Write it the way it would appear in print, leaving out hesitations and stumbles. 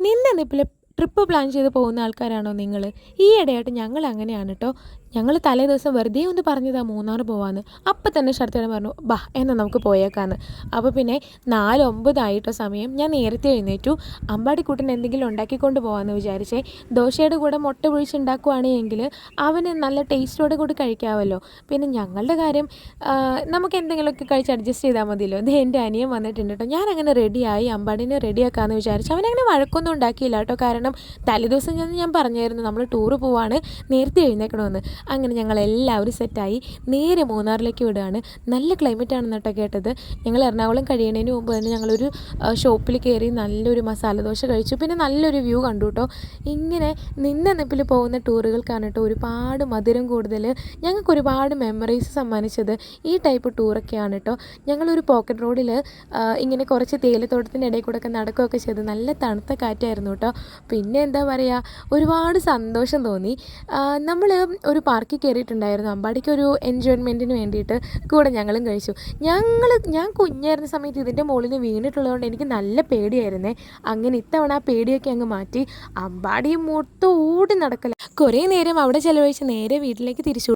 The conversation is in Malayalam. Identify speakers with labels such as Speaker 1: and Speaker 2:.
Speaker 1: നിന്ന നിപ്പിൽ ട്രിപ്പ് പ്ലാൻ ചെയ്ത് പോകുന്ന ആൾക്കാരാണോ നിങ്ങൾ? ഈ ഇടയായിട്ട് ഞങ്ങൾ അങ്ങനെയാണ് കേട്ടോ. ഞങ്ങൾ തലേ ദിവസം വെറുതെ ഒന്ന് പറഞ്ഞതാണ് മൂന്നാർ പോവാമെന്ന്. അപ്പം തന്നെ ശരത്തേടൻ പറഞ്ഞു, ബാ എന്നാൽ നമുക്ക് പോയേക്കാന്ന്. അപ്പോൾ പിന്നെ 4:09 സമയം. ഞാൻ നേരത്തെ എഴുന്നേറ്റു. അമ്പാടിക്കുട്ടൻ എന്തെങ്കിലും ഉണ്ടാക്കിക്കൊണ്ട് പോകാമെന്ന് വിചാരിച്ചേ. ദോശയുടെ കൂടെ മുട്ട പൊഴിച്ചുണ്ടാക്കുവാണെങ്കിൽ അവന് നല്ല ടേസ്റ്റോടെ കൂടി കഴിക്കാമല്ലോ. പിന്നെ ഞങ്ങളുടെ കാര്യം നമുക്ക് എന്തെങ്കിലുമൊക്കെ കഴിച്ച് അഡ്ജസ്റ്റ് ചെയ്താൽ മതിയല്ലോ. ഇത് എൻ്റെ അനിയൻ വന്നിട്ടുണ്ട് കേട്ടോ. ഞാനങ്ങനെ റെഡിയായി അമ്പാടിനെ റെഡിയാക്കാമെന്ന് വിചാരിച്ചു. അവനങ്ങനെ വഴക്കൊന്നും ഉണ്ടാക്കിയില്ല കേട്ടോ. കാരണം തലേദിവസം ഞാൻ പറഞ്ഞായിരുന്നു നമ്മൾ ടൂറ് പോവാണ്, നേരത്തെ എഴുന്നേക്കണമെന്ന്. അങ്ങനെ ഞങ്ങളെല്ലാവരും സെറ്റായി നേരെ മൂന്നാറിലേക്ക് വിടുകയാണ്. നല്ല ക്ലൈമറ്റാണെന്ന് കേട്ടോ കേട്ടത്. ഞങ്ങൾ എറണാകുളം കഴിയുന്നതിന് മുമ്പ് തന്നെ ഞങ്ങളൊരു ഷോപ്പിൽ കയറി നല്ലൊരു മസാല ദോശ കഴിച്ചു. പിന്നെ നല്ലൊരു വ്യൂ കണ്ടു കേട്ടോ. ഇങ്ങനെ നിന്ന നിപ്പിൽ പോകുന്ന ടൂറുകൾക്കാണ് കേട്ടോ ഒരുപാട് മധുരം കൂടുതൽ. ഞങ്ങൾക്ക് ഒരുപാട് മെമ്മറീസ് സമ്മാനിച്ചത് ഈ ടൈപ്പ് ടൂറൊക്കെയാണ് കേട്ടോ. ഞങ്ങളൊരു പോക്കറ്റ് റോഡിൽ ഇങ്ങനെ കുറച്ച് തേയിലത്തോട്ടത്തിൻ്റെ ഇടയിൽ കൂടെ ഒക്കെ നടക്കുകയൊക്കെ ചെയ്ത് നല്ല തണുത്ത കാറ്റായിരുന്നു കേട്ടോ. പിന്നെ എന്താ പറയുക, ഒരുപാട് സന്തോഷം തോന്നി. നമ്മൾ ഒരു പാർക്കിൽ കയറിയിട്ടുണ്ടായിരുന്നു അമ്പാടിക്ക് ഒരു എൻജോയ്മെൻറ്റിന് വേണ്ടിയിട്ട്. കൂടെ ഞങ്ങളും കഴിച്ചു. ഞാൻ കുഞ്ഞായിരുന്ന സമയത്ത് ഇതിൻ്റെ മുകളിൽ നിന്ന് വീണിട്ടുള്ളതുകൊണ്ട് എനിക്ക് നല്ല പേടിയായിരുന്നേ. അങ്ങനെ ഇത്തവണ ആ പേടിയൊക്കെ അങ്ങ് മാറ്റി. അമ്പാടി മൊത്തം ഓടി നടക്കല. കുറേ നേരം അവിടെ ചിലവഴിച്ച് നേരെ വീട്ടിലേക്ക് തിരിച്ചു.